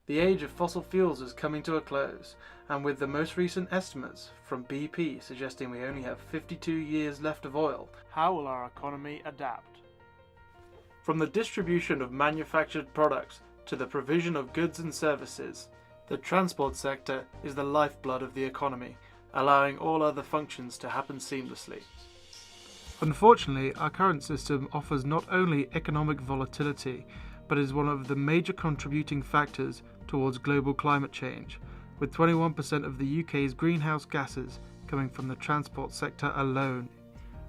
The age of fossil fuels is coming to a close, and with the most recent estimates from BP suggesting we only have 52 years left of oil, how will our economy adapt? From the distribution of manufactured products to the provision of goods and services, the transport sector is the lifeblood of the economy, allowing all other functions to happen seamlessly. Unfortunately, our current system offers not only economic volatility, but is one of the major contributing factors towards global climate change, with 21% of the UK's greenhouse gases coming from the transport sector alone.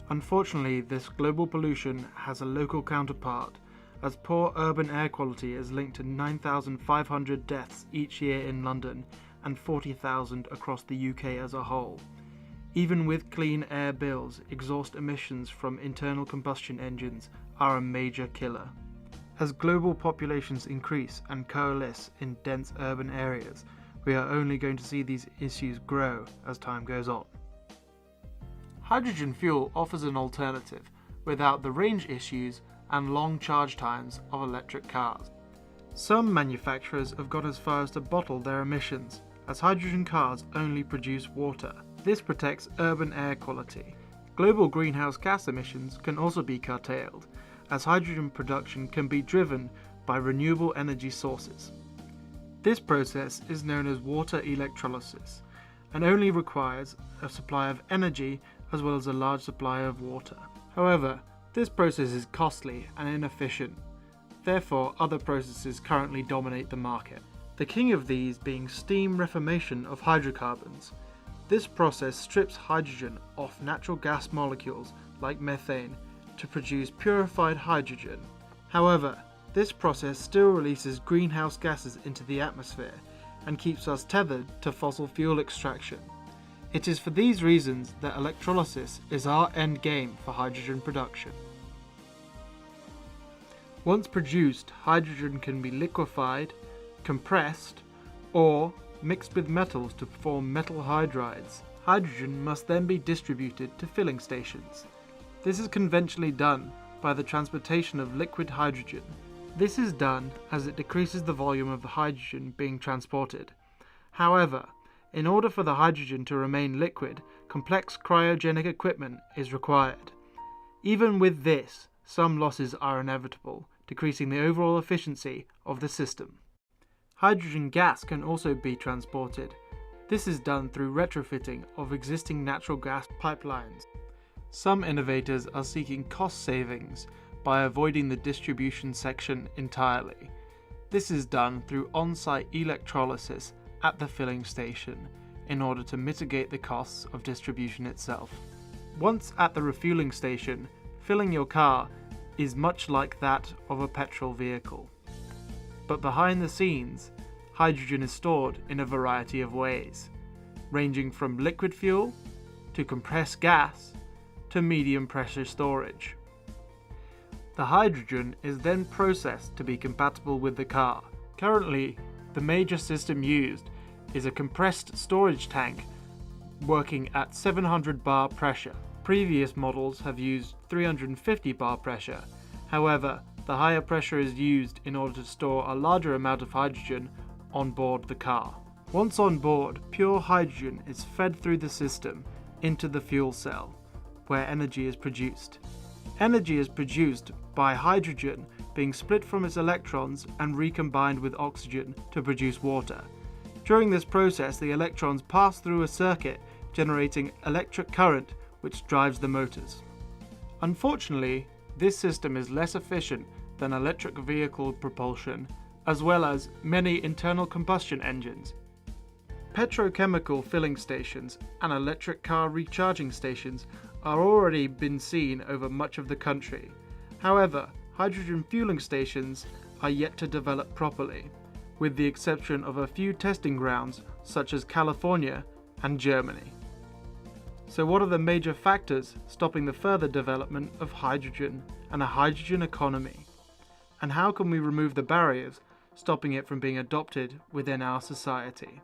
Unfortunately, this global pollution has a local counterpart, as poor urban air quality is linked to 9,500 deaths each year in London and 40,000 across the UK as a whole. Even with clean air bills, exhaust emissions from internal combustion engines are a major killer. As global populations increase and coalesce in dense urban areas, we are only going to see these issues grow as time goes on. Hydrogen fuel offers an alternative without the range issues and long charge times of electric cars. Some manufacturers have gone as far as to bottle their emissions, as hydrogen cars only produce water. This protects urban air quality. Global greenhouse gas emissions can also be curtailed, as hydrogen production can be driven by renewable energy sources. This process is known as water electrolysis and only requires a supply of energy as well as a large supply of water. However, this process is costly and inefficient. Therefore, other processes currently dominate the market. The king of these being steam reformation of hydrocarbons. This process strips hydrogen off natural gas molecules like methane to produce purified hydrogen. However, this process still releases greenhouse gases into the atmosphere and keeps us tethered to fossil fuel extraction. It is for these reasons that electrolysis is our end game for hydrogen production. Once produced, hydrogen can be liquefied, compressed, or mixed with metals to form metal hydrides. Hydrogen must then be distributed to filling stations. This is conventionally done by the transportation of liquid hydrogen. This is done as it decreases the volume of the hydrogen being transported. However, in order for the hydrogen to remain liquid, complex cryogenic equipment is required. Even with this, some losses are inevitable, decreasing the overall efficiency of the system. Hydrogen gas can also be transported. This is done through retrofitting of existing natural gas pipelines. Some innovators are seeking cost savings by avoiding the distribution section entirely. This is done through on-site electrolysis at the filling station in order to mitigate the costs of distribution itself. Once at the refueling station, filling your car is much like that of a petrol vehicle. But behind the scenes, hydrogen is stored in a variety of ways, ranging from liquid fuel to compressed gas to medium pressure storage. The hydrogen is then processed to be compatible with the car. Currently, the major system used is a compressed storage tank working at 700 bar pressure. Previous models have used 350 bar pressure. However, the higher pressure is used in order to store a larger amount of hydrogen on board the car. Once on board, pure hydrogen is fed through the system into the fuel cell, where energy is produced. Energy is produced by hydrogen being split from its electrons and recombined with oxygen to produce water. During this process, the electrons pass through a circuit generating electric current which drives the motors. Unfortunately, this system is less efficient than electric vehicle propulsion, as well as many internal combustion engines. Petrochemical filling stations and electric car recharging stations are already been seen over much of the country. However, hydrogen fueling stations are yet to develop properly, with the exception of a few testing grounds such as California and Germany. So what are the major factors stopping the further development of hydrogen and a hydrogen economy? And how can we remove the barriers stopping it from being adopted within our society?